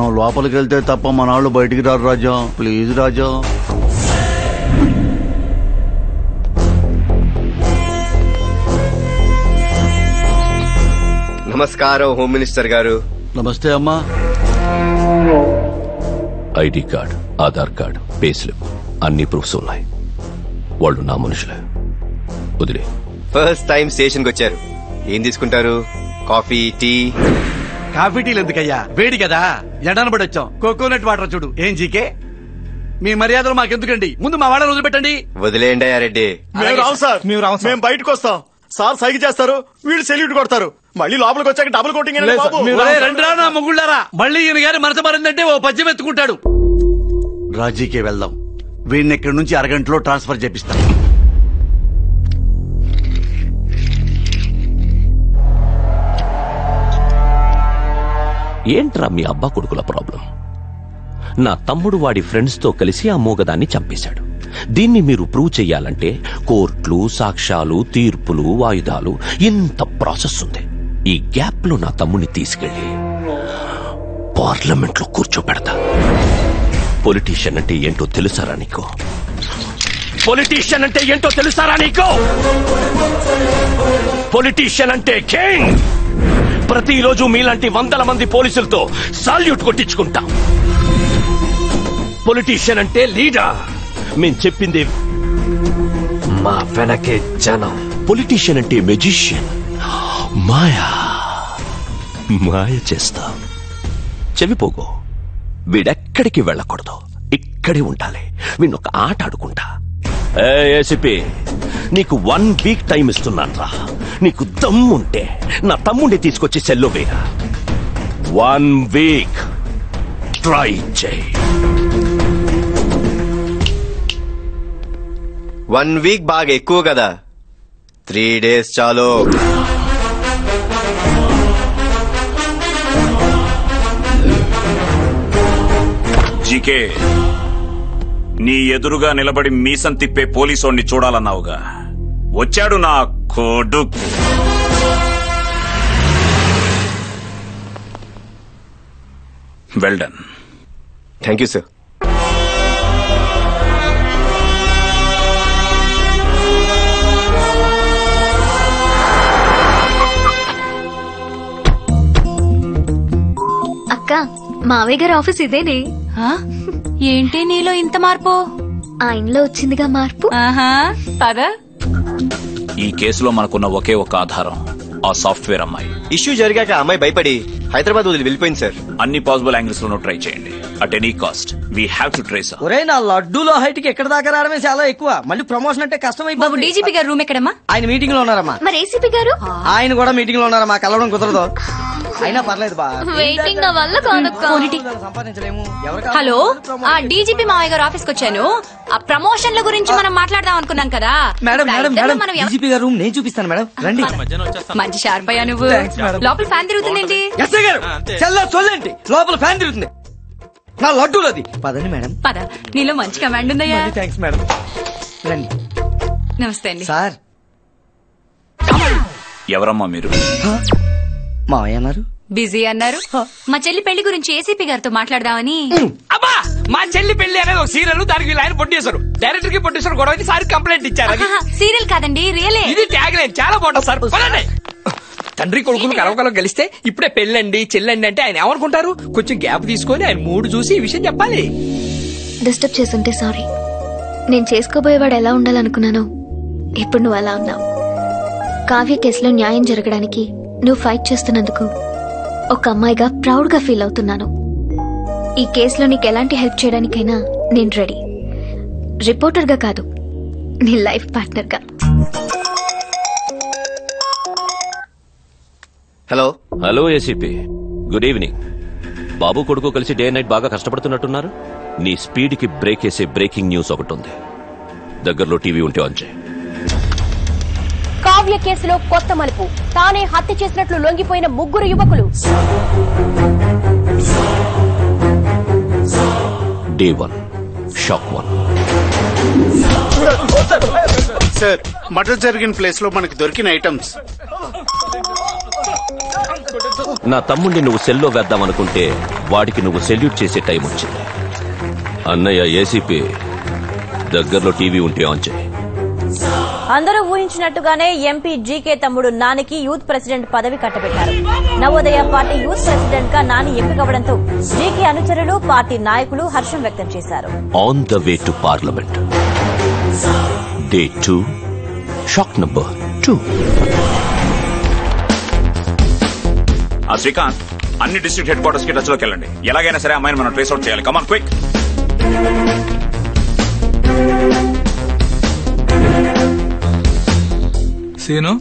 మనం లోపలికి వెళ్తే తప్ప మన వాళ్ళు బయటికి రారు రాజా. ప్లీజ్ రాజా. నమస్కారం హోమ్ మినిస్టర్ గారు. నమస్తే అమ్మా. ID card, Aadhaar card, pay slip అన్ని ప్రూఫ్స్ ఉన్నాయి. వాళ్ళు నా మనుషులే. వదిలే. ఫస్ట్ టైం స్టేషన్ కి వచ్చారు. ఏం తీసుకుంటారు? Coffee, tea? కాఫీ టీలు ఎందుకయ్యా, వేడి కదా. ఎండన పడి వచ్చాం. కోకోనట్ వాటర్ చూడు. ఏం జీకే, మీ మర్యాదలు మాకెందుకండి, ముందు మా వాళ్ళని వదిలిపెట్టండి. వదిలేండి రెడ్డి. మేము బయటకు వస్తాం. సార్ సైకి చేస్తారు, వీళ్ళు సెల్యూట్ కొడతారు. మళ్ళీ లోపలికి వచ్చాక డబుల్ కోటింగ్. రండిరా నా మొగుళ్ళారా, మళ్ళీ ఈయన గారి మనసు మారిందంటే ఓ పద్యం ఎత్తుకుంటాడు. రాజీకే వెళ్దాం. వీడిని ఇక్కడి నుంచి అరగంటలో ట్రాన్స్ఫర్ చేపిస్తాం. ఏంట్రా మీ అబ్బా కొడుకుల ప్రాబ్లం? నా తమ్ముడు వాడి ఫ్రెండ్స్ తో కలిసి ఆ మూగదాన్ని చంపేశాడు. దీన్ని మీరు ప్రూవ్ చెయ్యాలంటే కోర్టులు, సాక్ష్యాలు, తీర్పులు, వాయిదాలు, ఇంత ప్రాసెస్ ఉంది. ఈ గ్యాప్ లో నా తమ్ముడిని తీసుకెళ్లి పార్లమెంట్ లో కూర్చోబెడతా. పొలిటీషియన్ అంటే ఏంటో తెలుసారా నీకు? పొలిటీషియన్ అంటే ఏంటో తెలుసారా నీకు? పొలిటీషియన్ అంటే కింగ్. ప్రతిరోజు మీలాంటి వందల మంది పోలీసులతో సాల్యూట్ కొట్టించుకుంటాం. పొలిటీషియన్ అంటే లీడర్. మేం చెప్పింది మా వెనకే జనం. పొలిటీషియన్ అంటే మెజిషియన్. మాయ చేస్తా. చెవిపోగో. వీడెక్కడికి వెళ్ళకూడదు, ఇక్కడే ఉండాలి. వీణొక ఆట ఆడుకుంటా. ఏసీపీ, నీకు 1 వీక్ టైం ఇస్తున్నాన్రా. నీకు దమ్ముంటే నా తమ్ముడిని తీసుకొచ్చి సెల్లో వేరా. 1 వీక్ ట్రై చేయి. 1 వీక్ బాగా ఎక్కువ కదా. 3 days చాలు. జీకే, నీ ఎదురుగా నిలబడి మీసం తిప్పే పోలీసోడిని చూడాలన్నావుగా. వచ్చాడు నా కొడుకు. Well done. Thank you sir. అక్క, మావయ్య గారి ఆఫీస్ ఇదేనే. ఏంటి నీలో ఇంత మార్పు? ఆయనలో వచ్చిందిగా మార్పు. పద. ఈ కేసులో మనకున్న ఒకే ఒక ఆధారం ఆ సాఫ్ట్వేర్ అమ్మాయి. ఇష్యూ జరిగాక అమ్మాయి భయపడి హైదరాబాద్ వదిలి వెళ్ళిపోయింది సార్. అన్ని పాసిబుల్ యాంగిల్స్ లోనూ ట్రై చేయండి. At any cost we have to trace. ఒరే, నా లడ్డూలో హైట్ కి ఎక్కడ దాకా రావడమే చాలా ఎక్కువ. మళ్ళీ ప్రమోషన్ అంటే కష్టం అయిపోయింది. డీజీపీ గారు రూమ్ ఎక్కడమ్మా? ఆయన మీటింగ్ లో ఉన్నారమ్మా. మరి ఏసీపీ గారు? ఆయన కూడా మీటింగ్ లో ఉన్నారమ్మా. కలవడం కుదరదు. అయినా పర్లేదు బా. వెయిటింగ్ నా వల్ల కాదక్క. సంపాదించలేము. హలో, ఆ డీజీపీ మావయ్య గారు ఆఫీస్ కి వచ్చాను. ఆ ప్రమోషన్ల గురించి మనం మాట్లాడదాం అనుకున్నాం కదా. మేడం మేడం మేడం, డీజీపీ గారు రూమ్ నేను చూపిస్తాను మేడం. రండి. మంచి షార్ప్ అయ్యా నువ్వు. లోపల ఫ్యాన్ తిరుగుతుందేంటి? ఎస్ఐ గారు చొల్లండి, లోపల ఫ్యాన్ తిరుగుతుంది. నా లడ్డూలది. పదండి మేడం. పద. నీలో మంచి కమాండ్ ఉందయ్యా. Thanks madam. రండి. నమస్తే అండి. సార్. ఎవరమ్మా మీరు? మావయ్య అన్నారు. బిజీ అన్నారు. మా చెల్లి పెళ్లి గురించి ఏసీపీ గారితో మాట్లాడదామని. అబ్బా, మా చెల్లి పెళ్లి అనేది ఒక సీరియల్. దానికి ఆయన ప్రొడ్యూసర్, డైరెక్టర్ కి ప్రొడ్యూసర్ గొడవ సార్ కంప్లైంట్ ఇచ్చారు. సీరియల్ కాదండి, రియలే. ఇది ట్యాగ్ లైన్. చాలా బాగుంటుంది సార్. పదండి. తండ్రి కొడుకులు కలవకలం కలిస్తే ఇప్పుడే పెళ్ళండి చెల్లండి అంటే ఆయన ఏమనుకుంటారు? కొంచెం గ్యాప్ తీసుకొని ఆయన మూడు చూసి ఈ విషయం చెప్పాలి. డిస్టర్బ్ చేస్తుంటే సారీ. నేను చేసుకోబోయేవాడు ఎలా ఉండాలనుకున్నానో ఇప్పుడు నువ్వు అలా ఉన్నావు. కావ్య కేసులో న్యాయం జరగడానికి నువ్వు ఫైట్ చేస్తున్నందుకు ఒక అమ్మాయిగా ప్రౌడ్ గా ఫీల్ అవుతున్నాను. ఈ కేసులో నీకు ఎలాంటి హెల్ప్ చేయడానికైనా నేను రెడీ. రిపోర్టర్ గా కాదు, నీ లైఫ్ పార్ట్నర్ గా. Hello. Hello ACP, good evening. బాబు కొడుకు కలిసి డే నైట్ బాగా కష్టపడుతున్నట్టున్నారు. నీ స్పీడ్ కి బ్రేక్ వేసే బ్రేకింగ్ న్యూస్ ఒకటి ఉంది. దగ్గరలో టీవీ ఉంటే ఆన్ చేయి. కావ్య కేసులో కొత్త మలుపు. తానే హత్య చేసినట్లు లొంగిపోయిన 3 యువకులు. Day 1 shock 1. సార్, మర్డర్ జరిగిన ప్లేస్ లో మనకి దొరికిన ఐటమ్స్. నా తమ్ముడిని నువ్వు సెల్లో వేద్దామనుకుంటే వాడికి నువ్వు సెల్యూట్ చేసే టైం వచ్చింది. అన్నయ్య ఏసీపీ, దగ్గరలో టీవీ ఉంటే ఆన్ చేయి. అందరూ ఊహించినట్టుగానే ఎంపీ జీకే తమ్ముడు నానికి యూత్ ప్రెసిడెంట్ పదవి కట్టబెట్టారు. నవోదయ పార్టీ యూత్ ప్రెసిడెంట్ గా నాని ఎంపికవడంతో జీకే అనుచరులు, పార్టీ నాయకులు హర్షం వ్యక్తం చేశారు. On the way to parliament day 2, shock number 2. Srikanth, అన్ని డిస్ట్రిక్ట్ హెడ్ క్వార్టర్స్ కి టచ్ లోకి వెళ్ళండి. ఎలాగైనా సరే అమ్మాయిని మనం ట్రేస్ అవుట్ చేయాలి. Come on quick. సీను,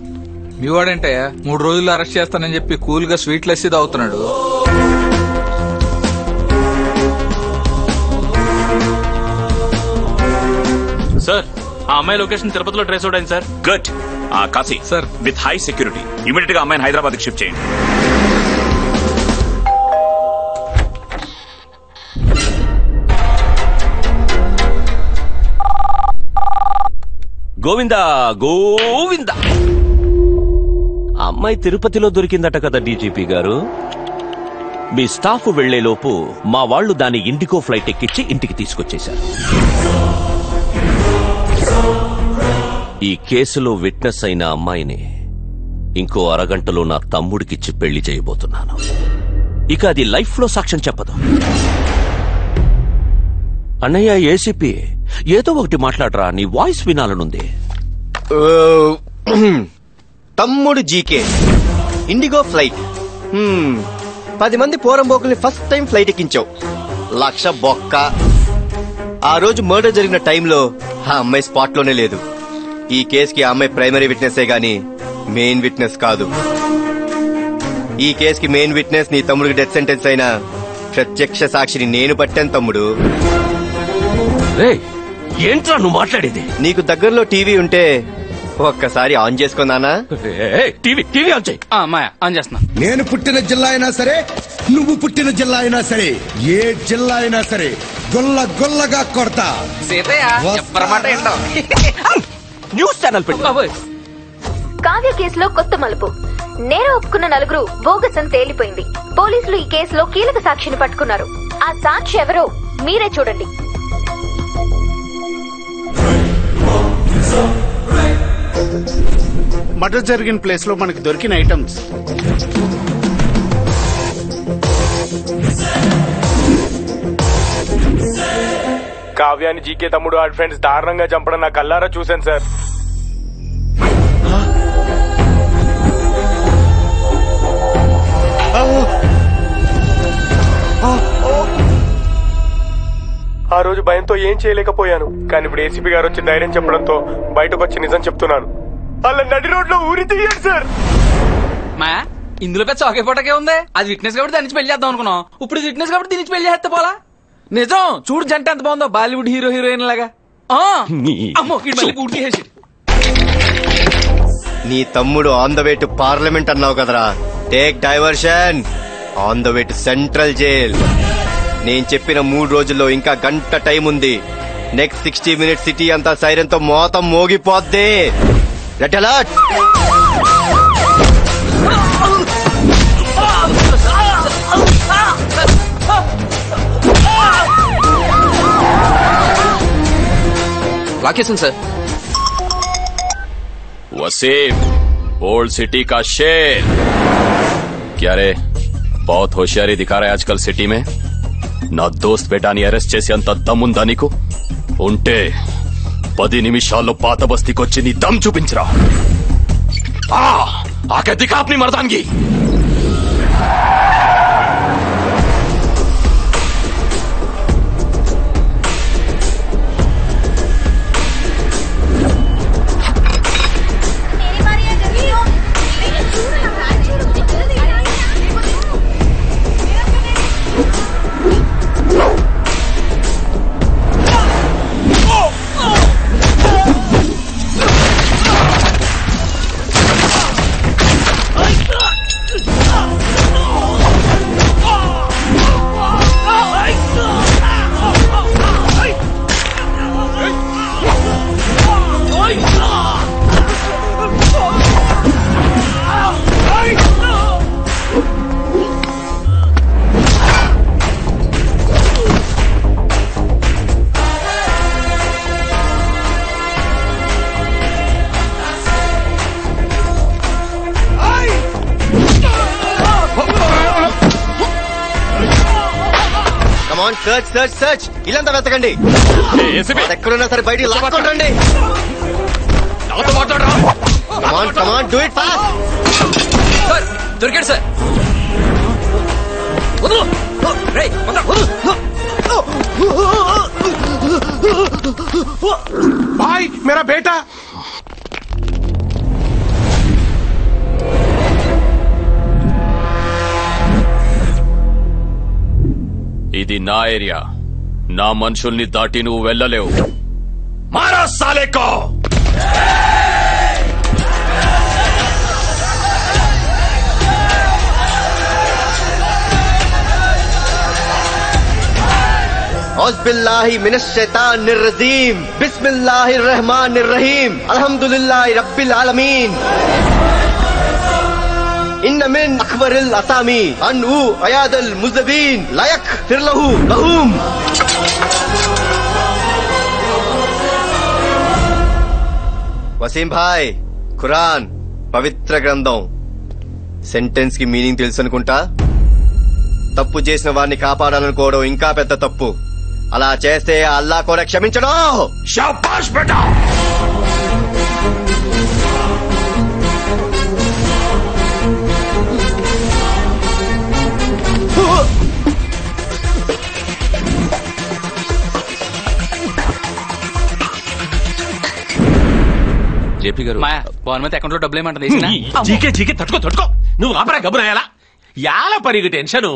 మీ వాడంటయ్యా 3 రోజుల్లో అరెస్ట్ చేస్తానని చెప్పి కూల్ గా స్వీట్ లస్సీ తాగుతున్నాడు. సార్, ఆ అమ్మాయి లొకేషన్ తిరుపతిలో ట్రేస్ అవుట్ అయింది sir. Good. Kashi sir, with high security immediate గా అమ్మాయిని హైదరాబాద్ కి షిఫ్ట్ చేయండి. గోవిందా గోవిందా, అమ్మాయి తిరుపతిలో దొరికిందట కదా డీజీపీ గారు. మీ స్టాఫ్ వెళ్లేలోపు మా వాళ్లు దాని ఇండిగో ఫ్లైట్ ఎక్కించి ఇంటికి తీసుకొచ్చేశారు. ఈ కేసులో విట్నెస్ అయిన అమ్మాయిని ఇంకో అరగంటలో నా తమ్ముడికిచ్చి పెళ్లి చేయబోతున్నాను. ఇక అది లైఫ్ లో సాక్ష్యం చెప్పదు. అన్నయ్య ఏసీపీ, ఏదో ఒకటి మాట్లాడరా, నీ వాయిస్ వినాలనుంది. తమ్ముడు జీకే ఇండిగో ఫ్లైట్. 10 మంది పోరంబోకుల్ని ఫస్ట్ టైం ఫ్లైట్ ఎక్కించావు. 1,00,000 బొక్క. ఆ రోజు మర్డర్ జరిగిన టైంలో ఆ అమ్మాయి స్పాట్ లోనే లేదు. ఈ కేసుకి ఆ అమ్మాయి ప్రైమరీ విట్నెస్ గానీ మెయిన్ విట్నెస్ కాదు. ఈ కేసుకి మెయిన్ విట్నెస్ నీ తమ్ముడికి డెత్ సెంటెన్స్ అయిన ప్రత్యక్ష సాక్షిని నేను పట్టాను తమ్ముడు. ఏంట్రా నువ్వు మాట్లాడేది? నీకు దగ్గరలో టీవీ ఉంటే ఒక్కసారి ఆన్ చేసుకున్నానా? టీవీ ఆన్ చేయి. అమ్మాయి ఆన్ చేస్తున్నా. నేను పుట్టిన జిల్లా అయినా సరే, నువ్వు పుట్టిన జిల్లా అయినా సరే, ఏ జిల్లా అయినా సరే గొల్ల గొల్లగా కొడతా. న్యూస్ ఛానల్ పెట్టు. కావ్య కేసులో కొత్త మలుపు. నేర ఒప్పుకున్న 4 బోగస్ అని తేలిపోయింది. పోలీసులు ఈ కేసులో కీలక సాక్షిని పట్టుకున్నారు. ఆ సాక్షి ఎవరో మీరే చూడండి. మర్డర్ జరిగిన ప్లేస్ లో మనకి దొరికిన ఐటమ్స్ కావ్యాన్ని జీకే తమ్ముడు ఆడి ఫ్రెండ్స్ దారుణంగా చంపడం నా కల్లారా చూశాను సార్. ఆ రోజు భయంతో ఏం చేయలేకపోయాను. కానీ ఇప్పుడు ఏసీపీ గారు వచ్చి ధైర్యం చెప్పడంతో బయటకు వచ్చి నిజం చెప్తున్నాను. అలా నడి రోడ్లో ఊరి తీయండి సార్. మా ఇందులో పెద్ద చౌకే పూటకే ఉంది. అది విట్నెస్ కాబట్టి దాని నుంచి పెళ్లి చేద్దాం అనుకున్నాం. ఇప్పుడు విట్నెస్ కాబట్టి దీని నుంచి పెళ్లి చేస్తే పోలా. నిజం చూడు, జంట ఎంత బాగుందో, బాలీవుడ్ హీరో హీరోయిన్ లాగా. అమ్మో, పూర్తి చేసి నీ తమ్ముడు on the way to parliament అన్నావు కదరా. Take diversion. On the way to central jail. నేను చెప్పిన 3 రోజుల్లో ఇంకా గంట టైం ఉంది. నెక్స్ట్ 60 minutes సిటీ అంతా సైరన్ తో మోతం మోగిపోద్ది. Red alert. Vacation sir. Wasim, old city का शेर। क्या रे, बहुत होशियारी दिखा रहा है आजकल सिटी में। నా దోస్త్ బేటాని అరెస్ట్ చేసి అంత దమ్ముందా నీకు? ఉంటే 10 నిమిషాల్లో పాత బస్తీకొచ్చి నీ దమ్ చూపించరా. ఆకే దిఖా అప్ని మర్దాన్గి. కమాన్ సర్చ్ సర్చ్ సర్చ్ ఇల్లంతా వెతకండి. ఎక్కడున్నా సరే బయటికి లాక్కోండి. కమాన్ కమాన్ డూ ఇట్ ఫాస్ట్. దొరికాడు సార్. భాయ్ మేరా బేటా. ఇది నా ఏరియా. నా మనుషుల్ని దాటి నువ్వు వెళ్ళలేవు. మారా సాలేకో. औज़ुबिल्लाहि मिनश शैतानिर रजीम. बिस्मिल्लाहिर रहमानिर रहीम. अल्हम्दुलिल्लाहि रब्बिल आलमीन. इन्न मिन अकबरिल असामी अनहु अयादल मुज़बिन ला यगफिर लहु लहुम. వసీం భాయ్, ఖురాన్ పవిత్ర గ్రంథం. సెంటెన్స్ కి మీనింగ్ తెలుసు అనుకుంటా. తప్పు చేసిన వారిని కాపాడాలనుకోవడం ఇంకా పెద్ద తప్పు. అలా చేస్తే అల్లా కూడా క్షమించడం. శాబాష్ బేటా. జేపీ గారు భానుమతి అకౌంట్ లో డబ్బులు ఏమంటుంది? జీకే జీకే తట్టుకో తట్టుకో. నువ్వు ఆపరా గబురాయాలా యాల పరిగి టెన్షన్.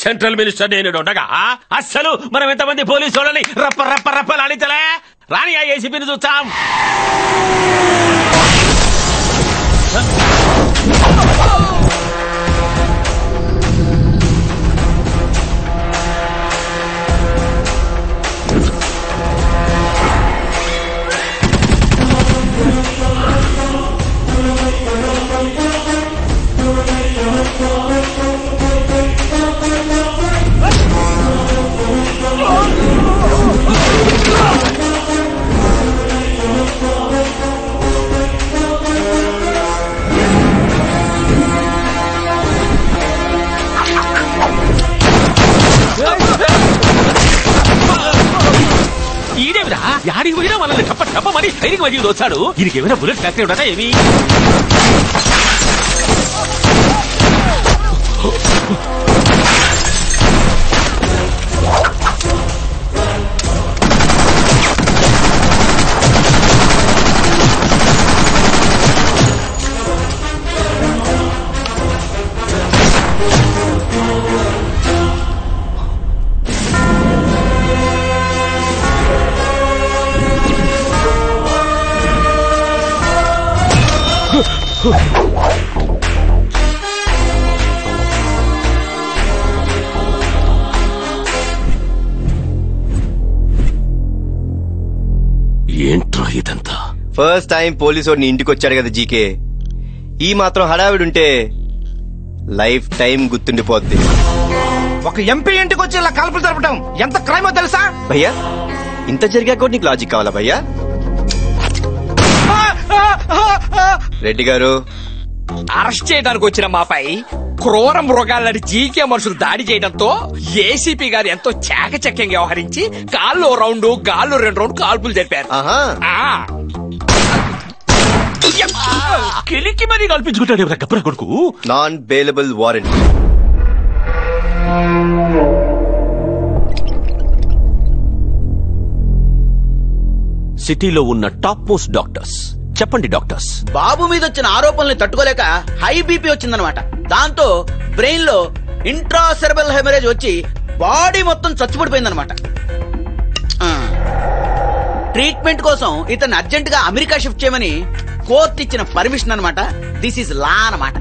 సెంట్రల్ మినిస్టర్ నేను ఉండగా అస్సలు మనం ఎంతమంది పోలీసు వాళ్ళని రప్ప రప్ప రప్పలాడించలే. రాని ఆ ఏసీపీని చూస్తాం. ఈడేమిరా యాడికి పోయినా మనల్ని టప్ప టప్పమని ఐరికి మధ్య వచ్చాడు. దీనికి ఏమైనా బుల్లెట్ ఫ్యాక్టరీ ఉండదా ఏమి? ఏంట్రా ఇదంతా? ఫస్ట్ టైం పోలీసు వాడిని ఇంటికి వచ్చాడు కదా జీకే. ఈ మాత్రం హడావిడుంటే లైఫ్ టైం గుర్తుండిపోద్ది. ఒక ఎంపీ ఇంటికి వచ్చి ఇలా కాల్పులు జరపడం ఎంత క్రైమో తెలుసా? భయ్యా ఇంత జరిగా కూడా నీకు లాజిక్ కావాలా భయ్యా? రెడ్డి గారు, అరెస్ట్ చేయడానికి వచ్చిన మాపై క్రూర మృగాలని జీకే మనుషులు దాడి చేయడంతో ఏసీపీ గారు ఎంతో చాకచక్యంగా వ్యవహరించి కాళ్ళు రౌండ్ గాళ్ళు 2 రౌండ్ కాల్పులు జరిపారు. కిలికి మరీ కల్పించుకుంటాడు గబ్బర కొడుకు. Non bailable warrant. సిటీలో ఉన్న టాప్ మోస్ట్ డాక్టర్స్ చెప్పండి డాక్టర్స్. బాబు మీద వచ్చిన ఆరోపణల్ని తట్టుకోలేక హై బీపీ వచ్చిందనమాట. దాంతో బ్రెయిన్ లో ఇంట్రాసెరబల్ హెమరేజ్ వచ్చి బాడీ మొత్తం చచ్చుపడిపోయిందనమాట. ట్రీట్మెంట్ కోసం ఇతన్ని అర్జెంట్ గా అమెరికా షిఫ్ట్ చేయమని కోర్టు ఇచ్చిన పర్మిషన్ అనమాట. దిస్ ఈస్ లా అనమాట.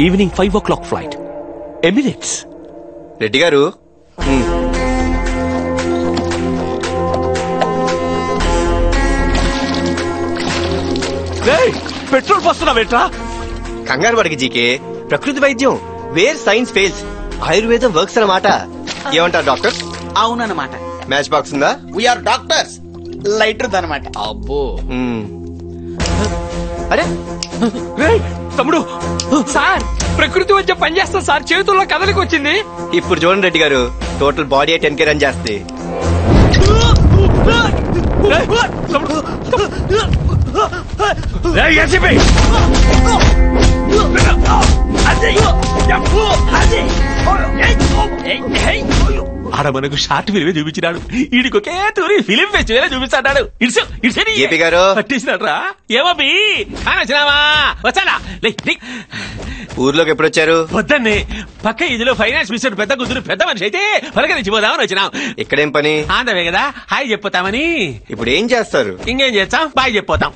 Evening 5 o'clock flight Emirates. Reddy గారు, పెట్రోల్ పోస్తున్నావేట్రా? కంగారు పడకి జీకే. ప్రకృతి వైద్యం వేర్ సైన్స్ ఫెయిల్స్, ఆయుర్వేదం వర్క్స్ అన్నమాట. ఏమంటారు డాక్టర్? అవునన్నమాట. మ్యాచ్ బాక్స్ ఉందా? We are doctors. లైటర్ అనమాట. అబ్బో. అరే తమ్ముడు సార్ ప్రకృతి వచ్చే పని చేస్తా సార్, చేతుల్లో కదలికి వచ్చింది. ఇప్పుడు చూడండి రెడ్డి గారు, టోటల్ బాడీ 10K రన్ చేస్తే. ఆడ మనకు షార్ట్ ఫిల్మే చూపించినాడు, వీడికి ఒకే తూరి ఫిలిం ఫెస్టివల్ చూపిస్తాడు. ఏపీ గారు పట్టేసినాడు రా. ఏమీ వచ్చినావా? వచ్చాడా? ఊర్లోకి ఎప్పుడు వచ్చారు? వద్దన్నే పక్క ఇదిలో ఫైనాన్స్ మినిస్టర్ పెద్ద కూతురు పెద్ద మనిషి అయితే పలకరించిపోదామని వచ్చినాం. ఇక్కడేం పని? ఆందవే కదా, హాయ్ చెప్పిపోతామని. ఇప్పుడు ఏం చేస్తారు? ఇంకేం చేస్తాం, బాయ్ చెప్పిపోతాం.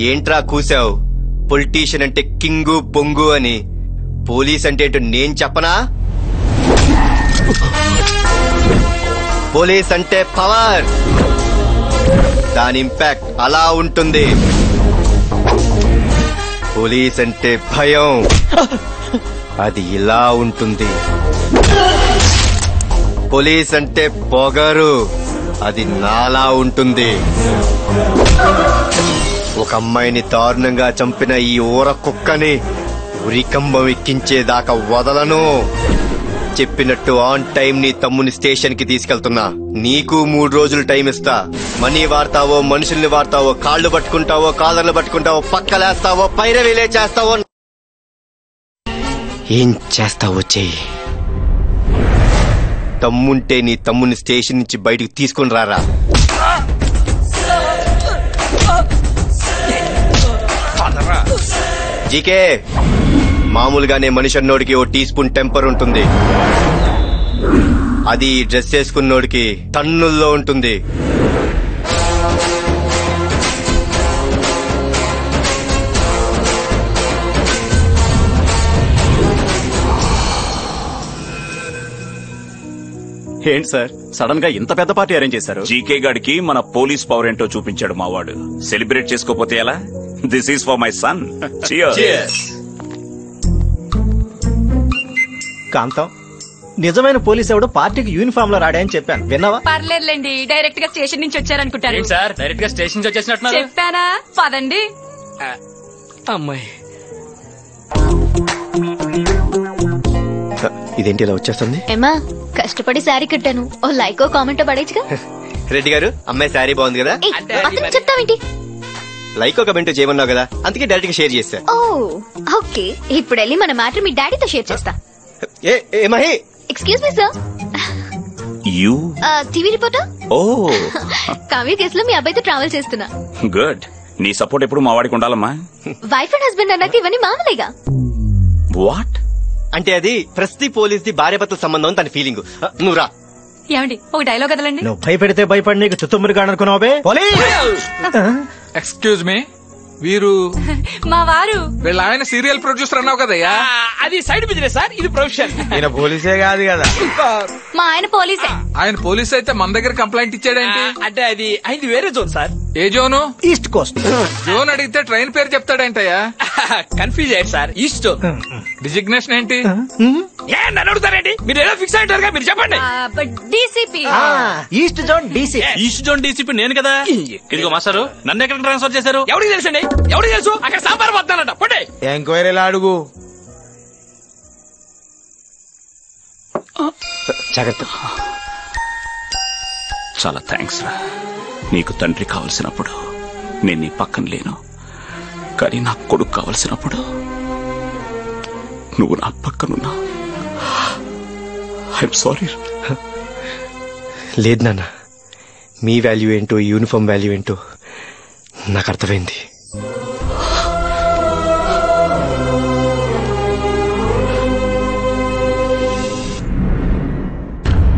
ఏంట్రా కూసావు? పొలిటీషియన్ అంటే కింగు పొంగు అని, పోలీస్ అంటే నేను చెప్పనా? పోలీస్ అంటే పవర్, దాని ఇంపాక్ట్ అలా ఉంటుంది. పోలీస్ అంటే భయం, అది ఇలా ఉంటుంది. పోలీస్ అంటే పొగరు, అది నాలా ఉంటుంది. ఒక అమ్మాయిని దారుణంగా చంపిన ఈ ఊర కుక్కని ఉరికంబం ఎక్కించేదాకా వదలను. చెప్పినట్టు ఆన్ టైం నీ తమ్ముని స్టేషన్ కి తీసుకెళ్తున్నా. నీకు 3 రోజులు టైం ఇస్తా. మనీ వాడతావో, మనుషుల్ని వాడతావో, కాళ్ళు పట్టుకుంటావో, కాలర్లు పట్టుకుంటావో, పక్కలేస్తావో, పైరవీలే చేస్తావో, ఏం చేస్తావో చెయ్యి. తమ్ముంటే నీ తమ్ముని స్టేషన్ నుంచి బయటకు తీసుకుని రారా. జీకే, మామూలుగానే మనిషి అన్నోడికి ఓ టీ స్పూన్ టెంపర్ ఉంటుంది, అది డ్రెస్ వేసుకున్నోడికి టన్నుల్లో ఉంటుంది. ఏంటి సార్ సడన్ గా ఇంత పెద్ద పార్టీ అరేంజ్ చేశారు? జీకే గాడికి మన పోలీస్ పవర్ ఏంటో చూపించాడు మావాడు. సెలబ్రేట్ చేసుకోపోతే ఎలా? This is for my son. Kantham, నిజమైన పోలీస్ ఎవడో పార్టీకి యూనిఫామ్ లో రాడాయని చెప్పాను, విన్నావా? పర్లేదులేండి, డైరెక్ట్ గా స్టేషన్ నుంచి వచ్చారనుకుంటారు. సార్ డైరెక్ట్ గా స్టేషన్ నుంచి వచ్చేసినట్టున్నారు. చెప్పానా? పదండి. అమ్మాయి ఇదేంటి ఇలా వచ్చేస్తుంది? ఏమా, కష్టపడి శారీ కట్టాను, ఓ లైకో కామెంటో పడేచ్చుగా. రెడ్డి గారు, అమ్మాయి శారీ బాగుంది కదా? అతను చెప్తావేంటి? లైక్ ఒక కమెంట్ చేయమన్నావు కదా, అందుకే డైరెక్ట్ గా షేర్ చేశా. ఓ ఓకే, ఇప్పుడు వెళ్ళి మన మ్యాటర్ మీ డాడీతో షేర్ చేస్తా. Mahi, excuse me sir. You TV reporter. ఓ కావ్య కేసులో మీ అబ్బాయితో ట్రావెల్ చేస్తున్నా. గుడ్. నీ సపోర్ట్ ఎప్పుడు మా వాడికి ఉండాలమ్మా. వైఫ్ అండ్ హస్బెండ్ అన్నాక ఇవన్నీ మామూలేగా. వాట్ అంటే అది ప్రతి పోలీస్ ది భార్యాభర్తల సంబంధం తన ఫీలింగ్. నువ్వు రా. ఏమండి ఒక డైలాగ్ కదలండి. నువ్వు భయపెడితే భయపడి నీకు చుట్టుమురిగా అనుకున్నావే. ఎక్స్క్యూజ్ మీ, వీరు మా వారు. వీళ్ళ ఆయన సీరియల్ ప్రొడ్యూసర్ అన్నావు కదయ్యా? అది సైడ్ బిజినెస్ సార్, ఇది ప్రొఫెషన్. ఈయన పోలీసే కాదు కదా. మా ఆయన పోలీసే. ఆయన పోలీస్ అయితే మన దగ్గర కంప్లైంట్ ఇచ్చాడేంటి? అంటే అది అయింది వేరే జోన్ సార్. ఏ జోను? East Coast. జోన్ అడిగితే ట్రైన్ పేరు చెప్తాడేంటయ్యా? కన్ఫ్యూజ్ అయ్యారు సార్. ఈస్ట్ డిజిగ్నేషన్ ఏంటి? ఏ నన్ను అడుగుతారేంటి? మీరు ఏదో ఫిక్స్ అయ్యారు, మీరు చెప్పండి. DCP. East zone DC. East zone DCP నేను కదా. ఇదిగో మాస్టారు, నన్ను ఎక్కడ ట్రాన్స్ఫర్ చేశారు? ఎవరికి తెలుసండి? ఎవరికి తెలుసు? అక్కడ సాంబార్ వద్దానంట. పొండి. ఎంక్వైరీలా అడుగు. జాగ్రత్త. చాలా థ్యాంక్స్ రా. నీకు తండ్రి కావలసినప్పుడు నేను నీ పక్కన లేను, కానీ నా కొడుకు కావలసినప్పుడు నువ్వు నా పక్కనున్నా. I'm sorry. లేదు నాన్న, మీ వాల్యూ ఏంటో, యూనిఫామ్ వాల్యూ ఏంటో నాకు అర్థమైంది.